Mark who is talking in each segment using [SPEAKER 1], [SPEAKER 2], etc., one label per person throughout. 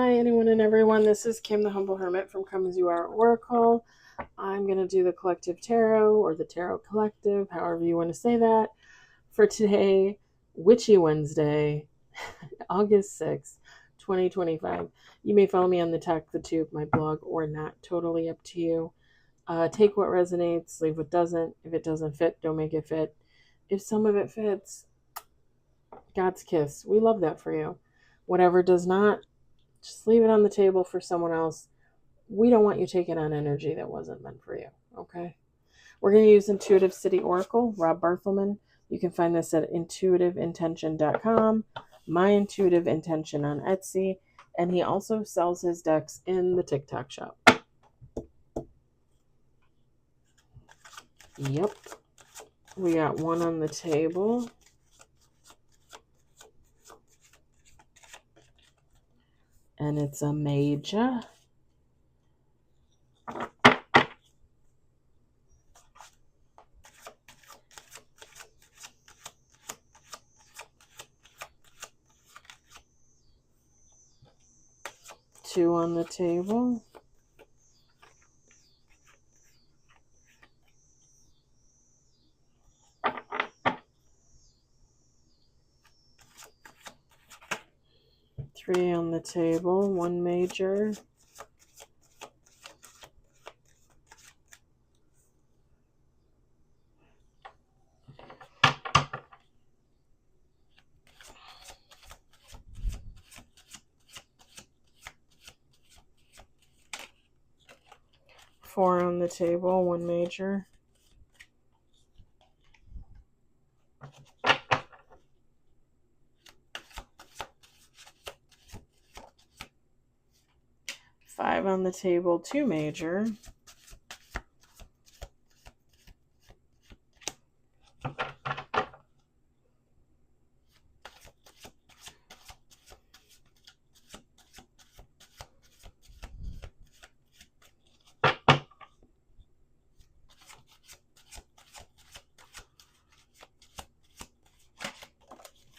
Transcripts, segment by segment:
[SPEAKER 1] Hi, anyone and everyone. This is Kim, the Humble Hermit from Come As You Are Oracle. I'm going to do the Collective Tarot or the Tarot Collective, however you want to say that, for today, Witchy Wednesday, August 6th, 2025. You may follow me on the Talk the Tube, my blog, or not. Totally up to you. Take what resonates, leave what doesn't. If it doesn't fit, don't make it fit. If some of it fits, God's kiss. We love that for you. Whatever does not, just leave it on the table for someone else. We don't want you taking on energy that wasn't meant for you, okay? We're going to use Intuitive City Oracle, Rob Barthelman. You can find this at intuitiveintention.com, My Intuitive Intention on Etsy, and he also sells his decks in the TikTok shop. Yep. We got one on the table. And it's a major. Two on the table. Three on the table, one major. Four on the table, one major. Five on the table, two major.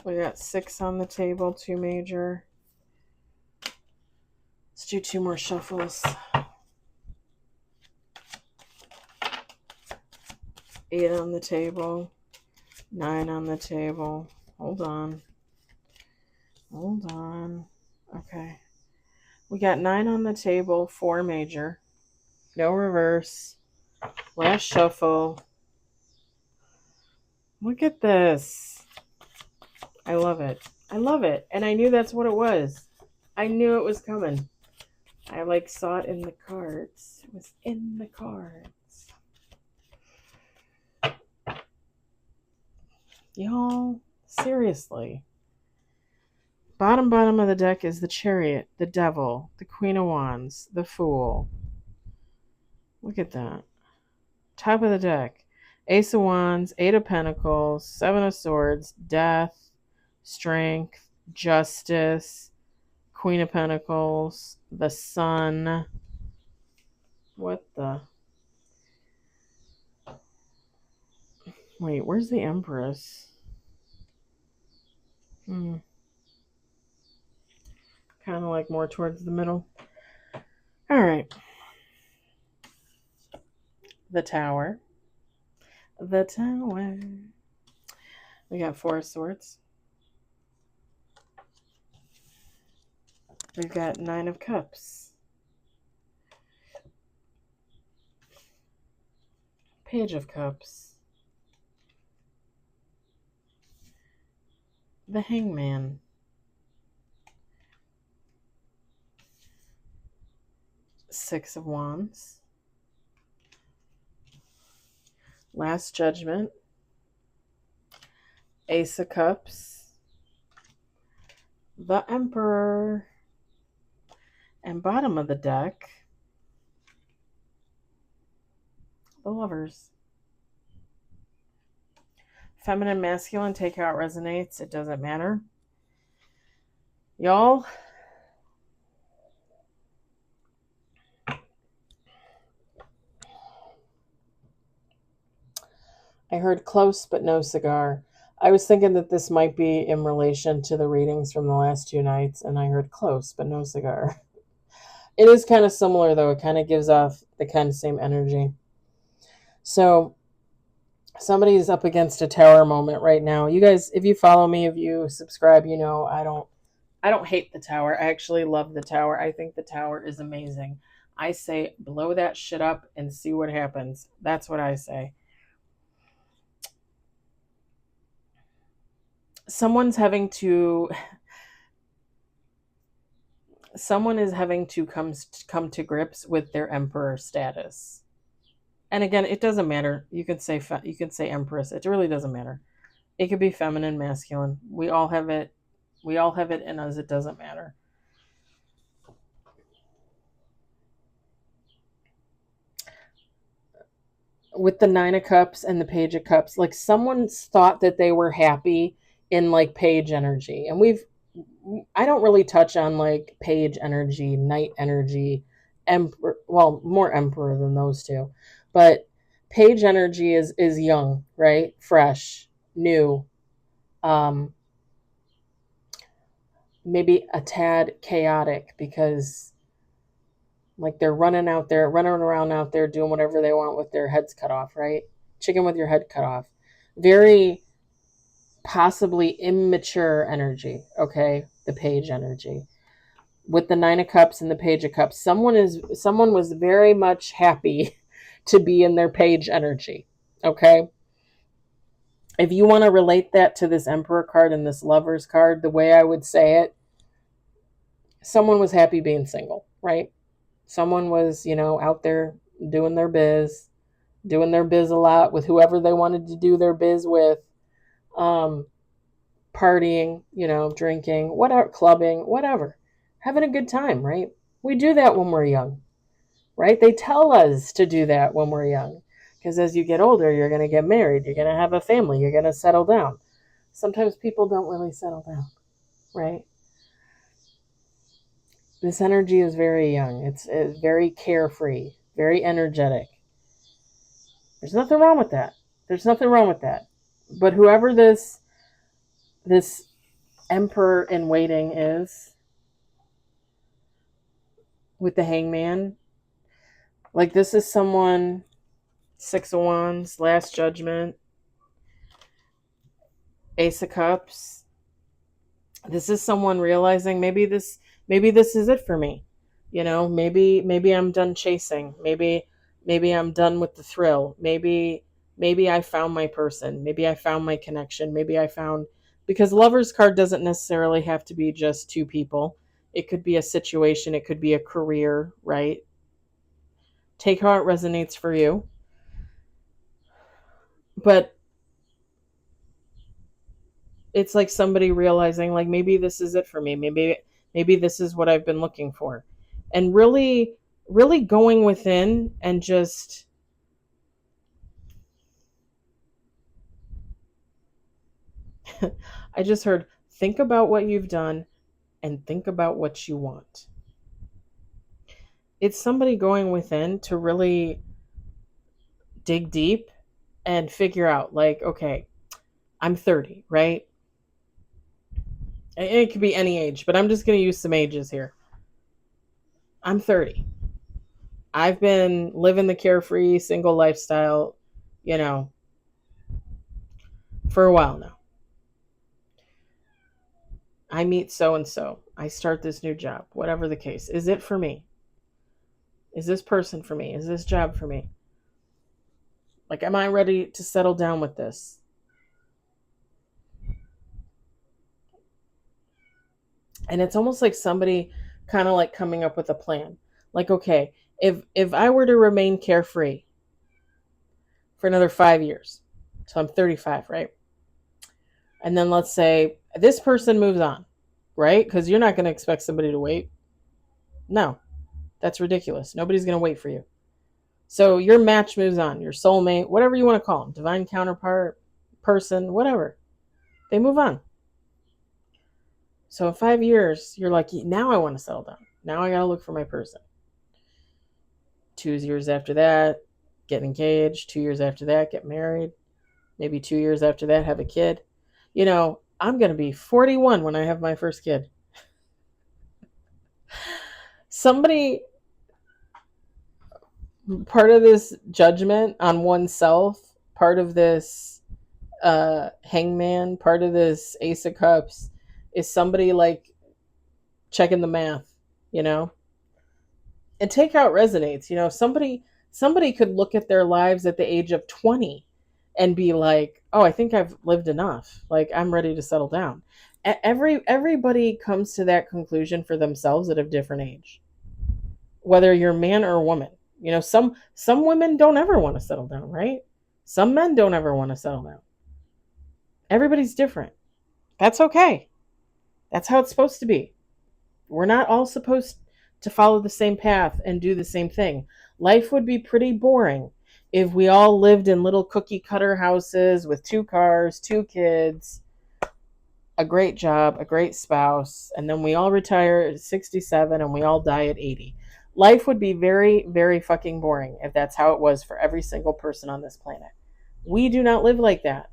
[SPEAKER 1] We got six on the table, two major. Let's do two more shuffles. Eight on the table, nine on the table. Hold on. Okay. We got nine on the table, four major. No reverse. Last shuffle. Look at this. I love it. And I knew that's what it was. I knew it was coming. I saw it in the cards. It was in the cards. Y'all, seriously. Bottom of the deck is the Chariot, the Devil, the Queen of Wands, the Fool. Look at that. Top of the deck, Ace of Wands, Eight of Pentacles, Seven of Swords, Death, Strength, Justice, Queen of Pentacles, the Sun. What the? Wait, where's the Empress? Kind of more towards the middle. All right. The Tower. The Tower. We got Four of Swords. We've got Nine of Cups. Page of Cups. The Hangman. Six of Wands. Last Judgment. Ace of Cups. The Emperor. And bottom of the deck, the Lovers. Feminine, masculine, take how it resonates. It doesn't matter. Y'all, I heard close but no cigar. I was thinking that this might be in relation to the readings from the last 2 nights, and I heard close, but no cigar. It is kind of similar, though. It kind of gives off the kind of same energy. So somebody's up against a tower moment right now. You guys, if you follow me, if you subscribe, you know I don't hate the tower. I actually love the tower. I think the tower is amazing. I say blow that shit up and see what happens. That's what I say. Someone is having to come to grips with their emperor status. And again, it doesn't matter. You could say empress. It really doesn't matter. It could be feminine, masculine. We all have it. We all have it in us. It doesn't matter. With the Nine of Cups and the Page of Cups, like someone's thought that they were happy in like page energy. And I don't really touch on like page energy, knight energy, emperor, well, more emperor than those two. But page energy is young, right? Fresh, new. Maybe a tad chaotic because like they're running around out there doing whatever they want with their heads cut off, right? Chicken with your head cut off. Very possibly immature energy, okay? The page energy. With the Nine of Cups and the Page of Cups, someone was very much happy to be in their page energy, okay? If you want to relate that to this Emperor card and this Lovers card, the way I would say it, someone was happy being single, right? Someone was, out there doing their biz a lot with whoever they wanted to do their biz with, partying, drinking, whatever, clubbing, whatever, having a good time, right? We do that when we're young, right? They tell us to do that when we're young, because as you get older, you're going to get married, you're going to have a family, you're going to settle down. Sometimes people don't really settle down, right? This energy is very young. It's very carefree, very energetic. There's nothing wrong with that. But whoever this emperor in waiting is with the Hangman, like this is someone, Six of Wands, Last Judgment, Ace of Cups. This is someone realizing maybe this is it for me. Maybe I'm done chasing. Maybe I'm done with the thrill. Maybe I found my person. Maybe I found my connection. Because Lover's card doesn't necessarily have to be just two people. It could be a situation, it could be a career, right? Take how it resonates for you. But it's like somebody realizing like maybe this is it for me. Maybe this is what I've been looking for. And really going within and just I just heard think about what you've done and think about what you want. It's somebody going within to really dig deep and figure out like, okay, I'm 30, right? And it could be any age, but I'm just going to use some ages here. I'm 30. I've been living the carefree single lifestyle, for a while now. I meet so and so. I start this new job, whatever the case. Is it for me? Is this person for me? Is this job for me? Like, am I ready to settle down with this? And it's almost like somebody kind of like coming up with a plan. Like, okay, if I were to remain carefree for another 5 years, so I'm 35, right? And then let's say this person moves on, right? Because you're not going to expect somebody to wait. No, that's ridiculous. Nobody's going to wait for you. So your match moves on, your soulmate, whatever you want to call them, divine counterpart, person, whatever. They move on. So in 5 years, you're like, now I want to settle down. Now I got to look for my person. 2 years after that, get engaged. 2 years after that, get married. Maybe 2 years after that, have a kid. I'm going to be 41 when I have my first kid. Somebody, part of this judgment on oneself, part of this hangman, part of this ace of cups is somebody like checking the math, you know? And take how it resonates. Somebody could look at their lives at the age of 20 and be like, oh, I think I've lived enough. Like, I'm ready to settle down. Everybody comes to that conclusion for themselves at a different age, whether you're a man or a woman. Some women don't ever want to settle down, right? Some men don't ever want to settle down. Everybody's different. That's okay. That's how it's supposed to be. We're not all supposed to follow the same path and do the same thing. Life would be pretty boring if we all lived in little cookie cutter houses with 2 cars, 2 kids, a great job, a great spouse, and then we all retire at 67 and we all die at 80. Life would be very, very fucking boring if that's how it was for every single person on this planet. We do not live like that.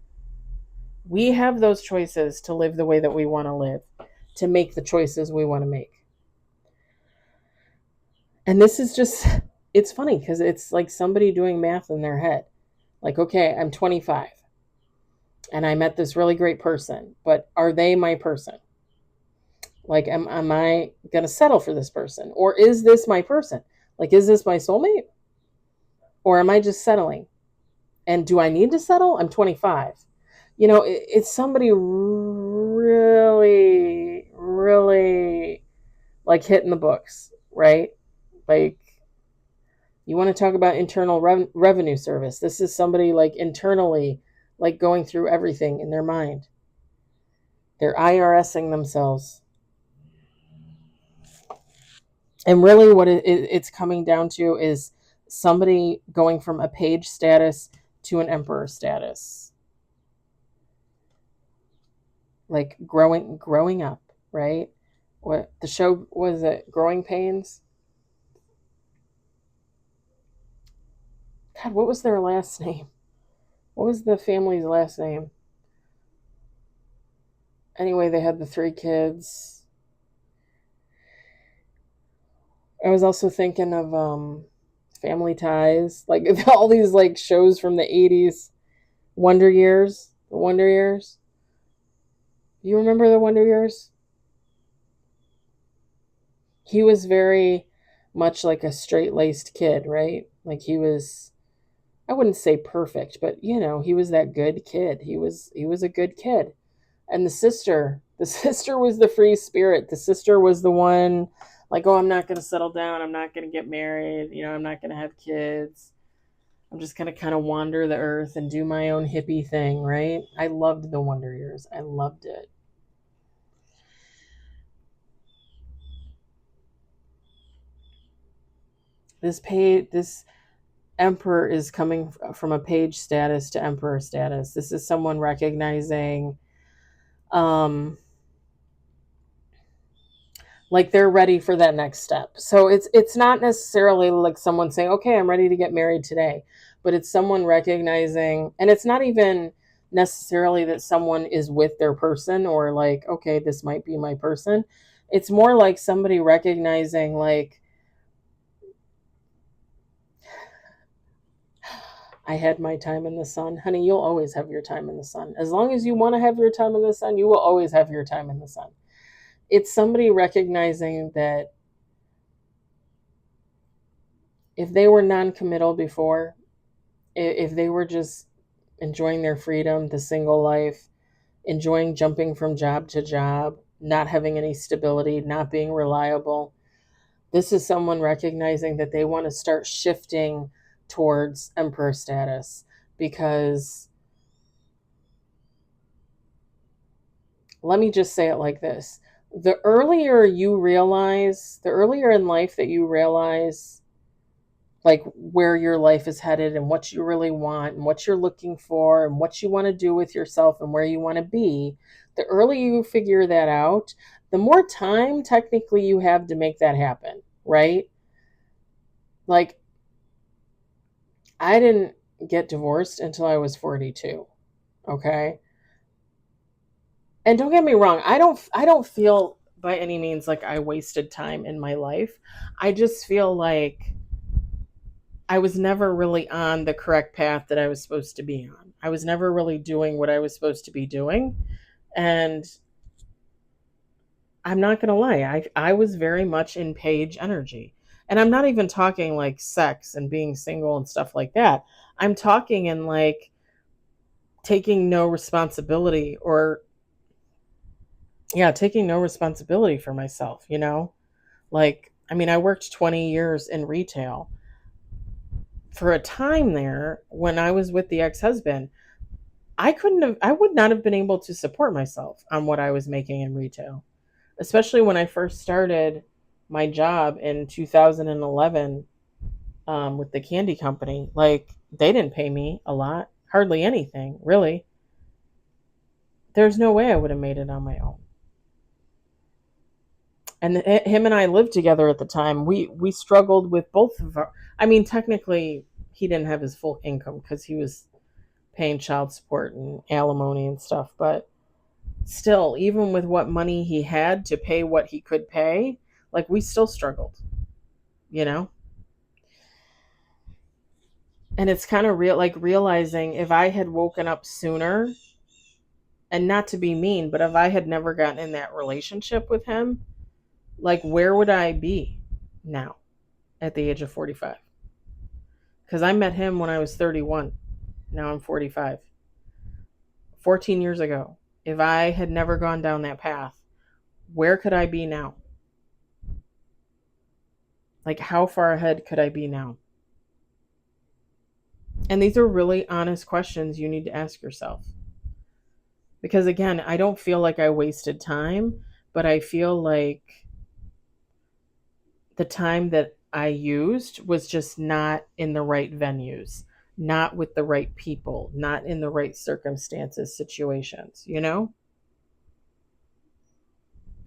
[SPEAKER 1] We have those choices to live the way that we want to live, to make the choices we want to make. And this is just, it's funny because it's like somebody doing math in their head. Like, okay, I'm 25 and I met this really great person, but are they my person? Like, am I going to settle for this person? Or is this my person? Like, is this my soulmate? Or am I just settling? And do I need to settle? I'm 25. It's somebody really, really like hitting the books, right? Like, you want to talk about internal revenue service. This is somebody like internally, like going through everything in their mind. They're IRSing themselves. And really what it's coming down to is somebody going from a page status to an emperor status. Like growing up, right? What the show was, it Growing Pains? God, what was their last name? What was the family's last name? Anyway, they had the 3 kids. I was also thinking of Family Ties, like all these like shows from the 80s. The Wonder Years. You remember the Wonder Years? He was very much like a straight-laced kid, right? Like he was, I wouldn't say perfect, but he was that good kid. He was a good kid. And the sister was the free spirit. The sister was the one like, oh, I'm not going to settle down. I'm not going to get married. I'm not going to have kids. I'm just going to kind of wander the earth and do my own hippie thing, right? I loved the Wonder Years. I loved it. This emperor is coming from a page status to emperor status. This is someone recognizing like they're ready for that next step. So it's not necessarily like someone saying, okay, I'm ready to get married today, but it's someone recognizing, and it's not even necessarily that someone is with their person or like, okay, this might be my person. It's more like somebody recognizing like, I had my time in the sun. Honey, you'll always have your time in the sun. As long as you want to have your time in the sun, you will always have your time in the sun. It's somebody recognizing that if they were non-committal before, if they were just enjoying their freedom, the single life, enjoying jumping from job to job, not having any stability, not being reliable, this is someone recognizing that they want to start shifting towards emperor status. Because let me just say it like this. The earlier in life that you realize like where your life is headed and what you really want and what you're looking for and what you want to do with yourself and where you want to be, the earlier you figure that out, the more time technically you have to make that happen, right? Like, I didn't get divorced until I was 42, okay? And don't get me wrong, I don't feel by any means like I wasted time in my life. I just feel like I was never really on the correct path that I was supposed to be on. I was never really doing what I was supposed to be doing. And I'm not going to lie, I was very much in Paige energy. And I'm not even talking like sex and being single and stuff like that. I'm talking in like taking no responsibility or, yeah, taking no responsibility for myself, you know? Like, I mean, I worked 20 years in retail. For a time there, when I was with the ex husband, I would not have been able to support myself on what I was making in retail, especially when I first started my job in 2011 with the candy company. Like, they didn't pay me a lot, hardly anything, really. There's no way I would have made it on my own. And him and I lived together at the time. We struggled with both of our. I mean, technically, he didn't have his full income because he was paying child support and alimony and stuff. But still, even with what money he had to pay what he could pay, like we still struggled, you know. And it's kind of real, like realizing if I had woken up sooner, and not to be mean, but if I had never gotten in that relationship with him, like where would I be now at the age of 45? Because I met him when I was 31. Now I'm 45. 14 years ago. If I had never gone down that path, where could I be now? Like, how far ahead could I be now? And these are really honest questions you need to ask yourself. Because again, I don't feel like I wasted time, but I feel like the time that I used was just not in the right venues, not with the right people, not in the right circumstances, situations, you know?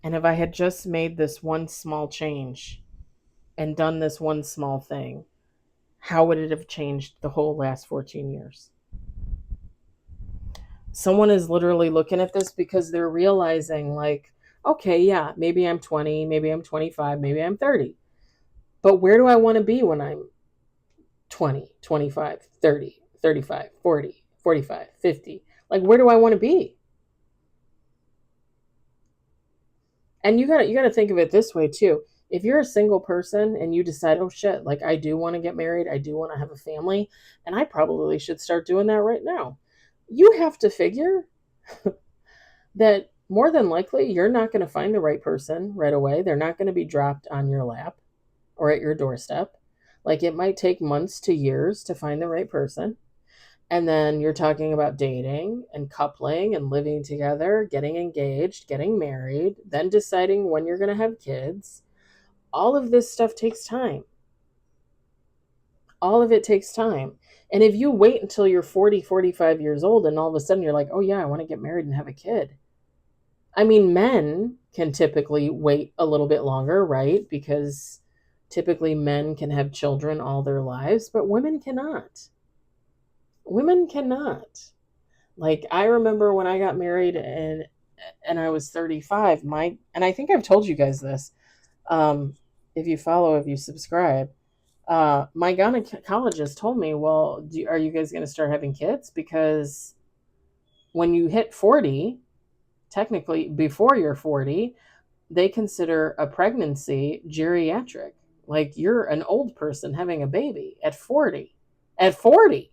[SPEAKER 1] And if I had just made this one small change and done this one small thing, how would it have changed the whole last 14 years? Someone is literally looking at this because they're realizing, like, okay, yeah, maybe I'm 20, maybe I'm 25, maybe I'm 30. But where do I want to be when I'm 20, 25, 30, 35, 40, 45, 50? Like, where do I want to be? And you got to think of it this way too. If you're a single person and you decide, oh shit, like I do want to get married, I do want to have a family, and I probably should start doing that right now. You have to figure that more than likely you're not going to find the right person right away. They're not going to be dropped on your lap or at your doorstep. Like, it might take months to years to find the right person. And then you're talking about dating and coupling and living together, getting engaged, getting married, then deciding when you're going to have kids. All of this stuff takes time. All of it takes time. And if you wait until you're 40, 45 years old and all of a sudden you're like, oh yeah, I want to get married and have a kid. I mean, men can typically wait a little bit longer, right? Because typically men can have children all their lives, but women cannot. Women cannot. Like, I remember when I got married and I was 35, and I think I've told you guys this. If you follow, if you subscribe, my gynecologist told me, well, are you guys going to start having kids? Because when you hit 40, technically before you're 40, they consider a pregnancy geriatric. Like, you're an old person having a baby at 40. At 40.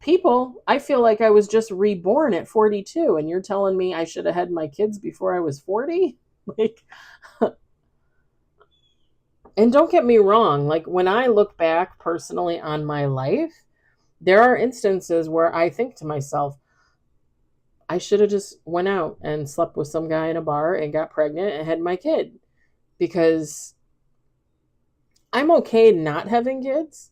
[SPEAKER 1] People, I feel like I was just reborn at 42, and you're telling me I should have had my kids before I was 40? Like, and don't get me wrong, like when I look back personally on my life, there are instances where I think to myself, I should have just went out and slept with some guy in a bar and got pregnant and had my kid, because I'm okay not having kids.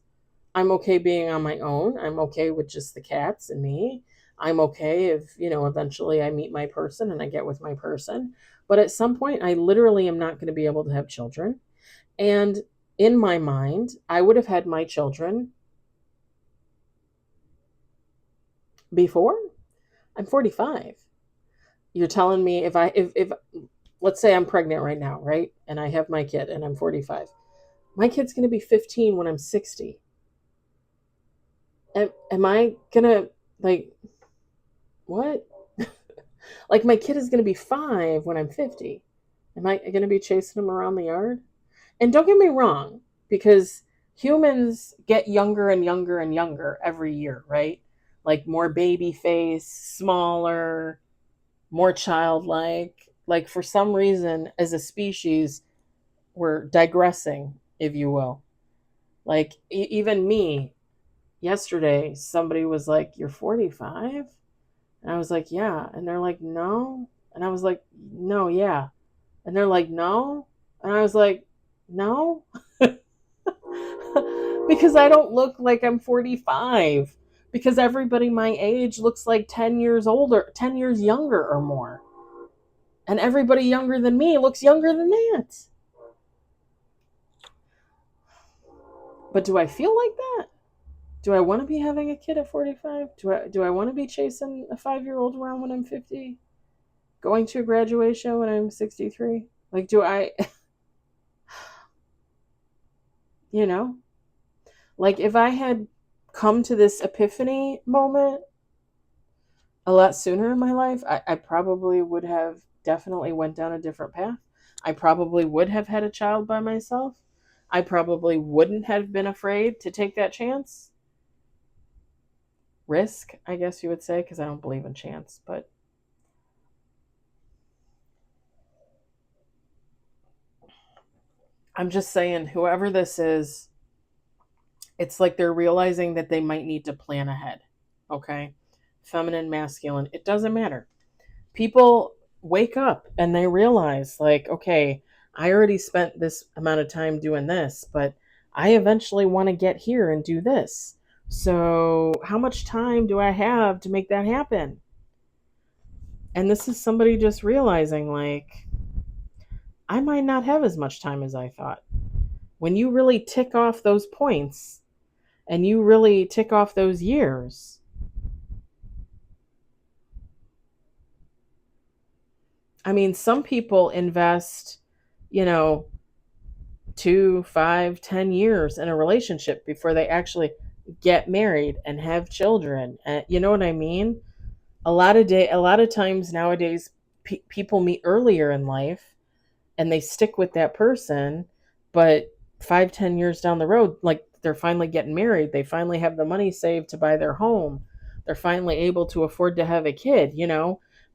[SPEAKER 1] I'm okay being on my own. I'm okay with just the cats and me. I'm okay if, eventually I meet my person and I get with my person. But at some point, I literally am not going to be able to have children. And in my mind, I would have had my children before. I'm 45. You're telling me if let's say I'm pregnant right now, right? And I have my kid and I'm 45. My kid's going to be 15 when I'm 60. Am I going to, like, what? Like, my kid is going to be 5 when I'm 50. Am I going to be chasing him around the yard? And don't get me wrong, because humans get younger and younger and younger every year, right? Like more baby face, smaller, more childlike. Like for some reason, as a species, we're digressing, if you will. Like even me, yesterday, somebody was like, "You're 45?" And I was like, "Yeah." And they're like, "No." And I was like, "No, yeah." And they're like, "No." And I was like, "No." Because I don't look like I'm 45. Because everybody my age looks like 10 years older, 10 years younger or more. And everybody younger than me looks younger than that. But do I feel like that? Do I want to be having a kid at 45? Do I want to be chasing a 5-year-old around when I'm 50? Going to a graduation when I'm 63? Like, do I, you know? Like, if I had come to this epiphany moment a lot sooner in my life, I probably would have definitely went down a different path. I probably would have had a child by myself. I probably wouldn't have been afraid to take that chance. Risk, I guess you would say, because I don't believe in chance. But I'm just saying, whoever this is, it's like they're realizing that they might need to plan ahead. Okay? Feminine, masculine, it doesn't matter. People wake up and they realize, like, okay, I already spent this amount of time doing this, but I eventually want to get here and do this. So, how much time do I have to make that happen? And this is somebody just realizing, like, I might not have as much time as I thought. When you really tick off those points and you really tick off those years, I mean, some people invest, you know, 2, 5, 10 years in a relationship before they actually get married and have children. And you know what I mean? A lot of times nowadays, people meet earlier in life and they stick with that person, but 5, 10 years down the road, like they're finally getting married, they finally have the money saved to buy their home, they're finally able to afford to have a kid.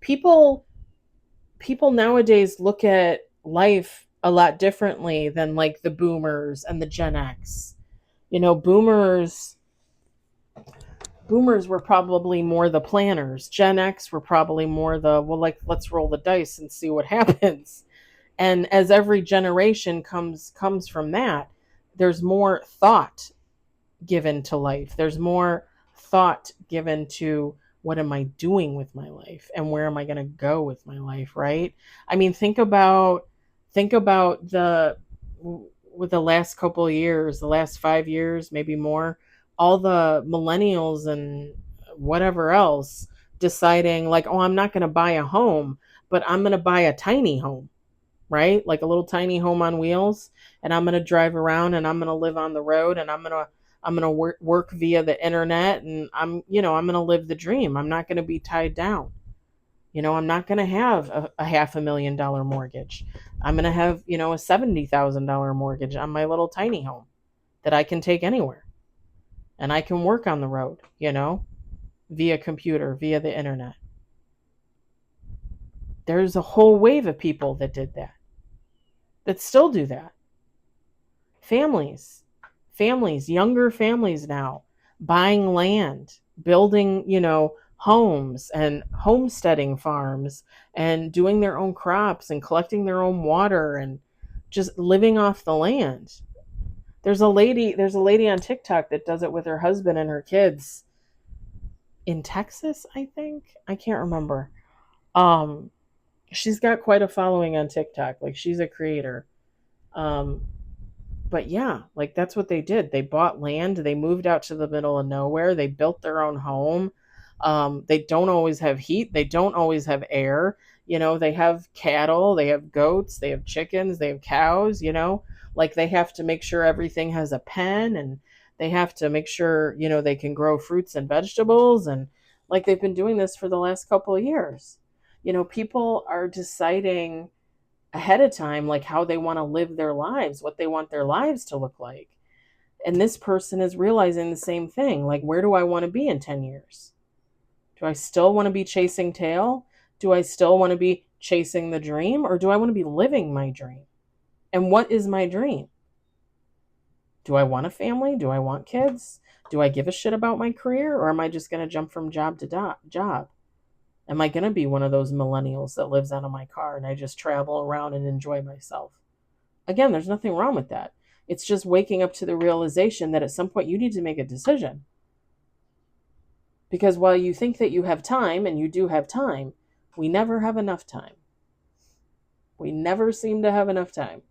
[SPEAKER 1] People people nowadays look at life a lot differently than like the boomers and the Gen X. You know, boomers were probably more the planners. Gen X were probably more the, well, like, let's roll the dice and see what happens. And as every generation comes from that, there's more thought given to life. There's more thought given to, what am I doing with my life and where am I going to go with my life, right? I mean, think about the with the last couple of years, the last 5 years, maybe more, all the millennials and whatever else deciding, like, oh, I'm not going to buy a home, but I'm going to buy a tiny home, right? Like a little tiny home on wheels, and I'm going to drive around and I'm going to live on the road, and I'm going to work via the internet, and I'm going to live the dream. I'm not going to be tied down. I'm not going to have a $500,000 mortgage. I'm going to have, a $70,000 mortgage on my little tiny home that I can take anywhere, and I can work on the road, via computer, via the internet. There's a whole wave of people that did that still do that. Families, younger families now, buying land, building, homes and homesteading farms and doing their own crops and collecting their own water and just living off the land. There's a lady on TikTok that does it with her husband and her kids in Texas, I think. I can't remember. Um she's got quite a following on TikTok. Like, she's a creator. Um but yeah, like, that's what they did. They bought land, they moved out to the middle of nowhere, they built their own home. They don't always have heat. They don't always have air. They have cattle, they have goats, they have chickens, they have cows, like they have to make sure everything has a pen, and they have to make sure, they can grow fruits and vegetables. And like they've been doing this for the last couple of years. People are deciding ahead of time, like how they want to live their lives, what they want their lives to look like. And this person is realizing the same thing. Like, where do I want to be in 10 years? Do I still want to be chasing tail? Do I still want to be chasing the dream? Or do I want to be living my dream? And what is my dream? Do I want a family? Do I want kids? Do I give a shit about my career? Or am I just going to jump from job to job? Am I going to be one of those millennials that lives out of my car and I just travel around and enjoy myself? Again, there's nothing wrong with that. It's just waking up to the realization that at some point you need to make a decision. Because while you think that you have time, and you do have time, we never have enough time. We never seem to have enough time.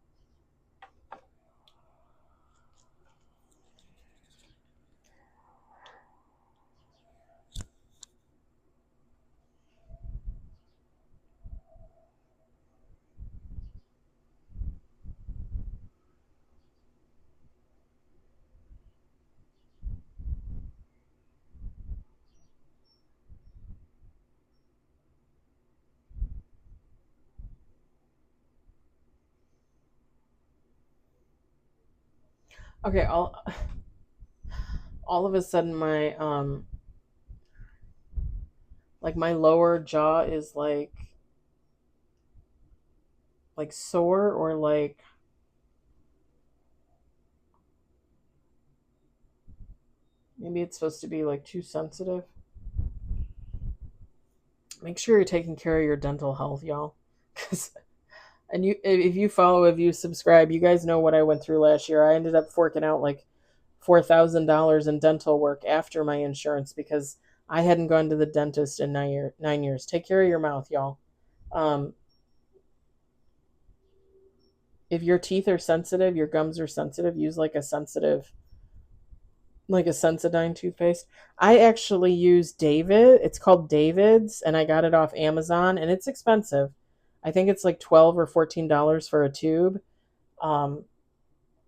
[SPEAKER 1] Okay, all of a sudden my like my lower jaw is like sore, or like maybe it's supposed to be like too sensitive. Make sure you're taking care of your dental health, y'all. Cause and if you follow, if you subscribe, you guys know what I went through last year. I ended up forking out like $4,000 in dental work after my insurance because I hadn't gone to the dentist in 9 years. Take care of your mouth, y'all. Um, if your teeth are sensitive, your gums are sensitive, use like a Sensodyne toothpaste. I actually use David. It's called David's, and I got it off Amazon, and it's expensive. I think it's like $12 or $14 for a tube. Um,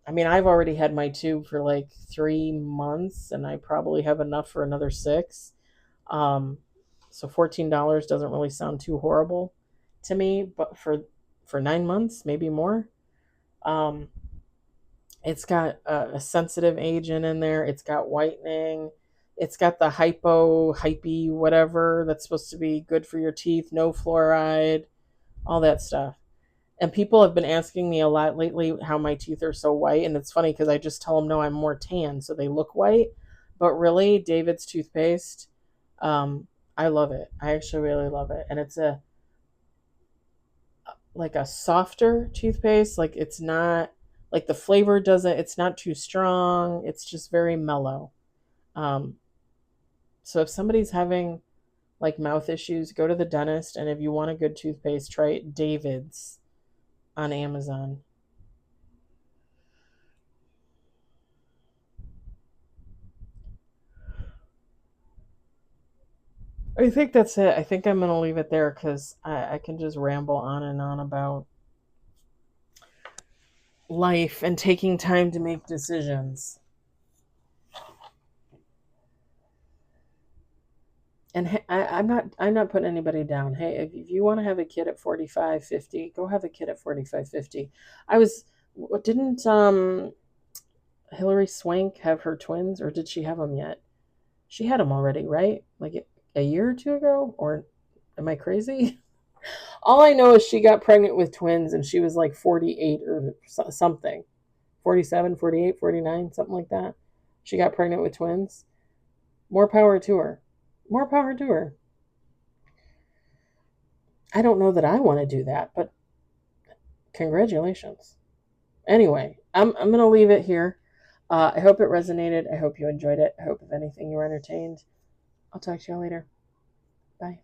[SPEAKER 1] I mean, I've already had my tube for like 3 months, and I probably have enough for another six. Um, so $14 doesn't really sound too horrible to me, but for 9 months, maybe more. Um, it's got a sensitive agent in there. It's got whitening. It's got the hypey, whatever that's supposed to be good for your teeth. No fluoride, all that stuff. And people have been asking me a lot lately how my teeth are so white. And it's funny because I just tell them, no, I'm more tan, so they look white. But really, David's toothpaste, um, I love it. I actually really love it. And it's like a softer toothpaste. Like it's not like the flavor doesn't, it's not too strong. It's just very mellow. Um, so if somebody's having like mouth issues, go to the dentist. And if you want a good toothpaste, try David's on Amazon. I think that's it. I think I'm going to leave it there because I can just ramble on and on about life and taking time to make decisions. And I'm not putting anybody down. Hey, if you want to have a kid at 45, 50, go have a kid at 45, 50. I was didn't Hillary Swank have her twins, or did she have them yet? She had them already, right? Like a year or two ago, or am I crazy? All I know is she got pregnant with twins and she was like 48 or something. 47, 48, 49, something like that. She got pregnant with twins. More power to her. More power to her. I don't know that I want to do that, but congratulations. Anyway, I'm going to leave it here. I hope it resonated. I hope you enjoyed it. I hope, if anything, you were entertained. I'll talk to you all later. Bye.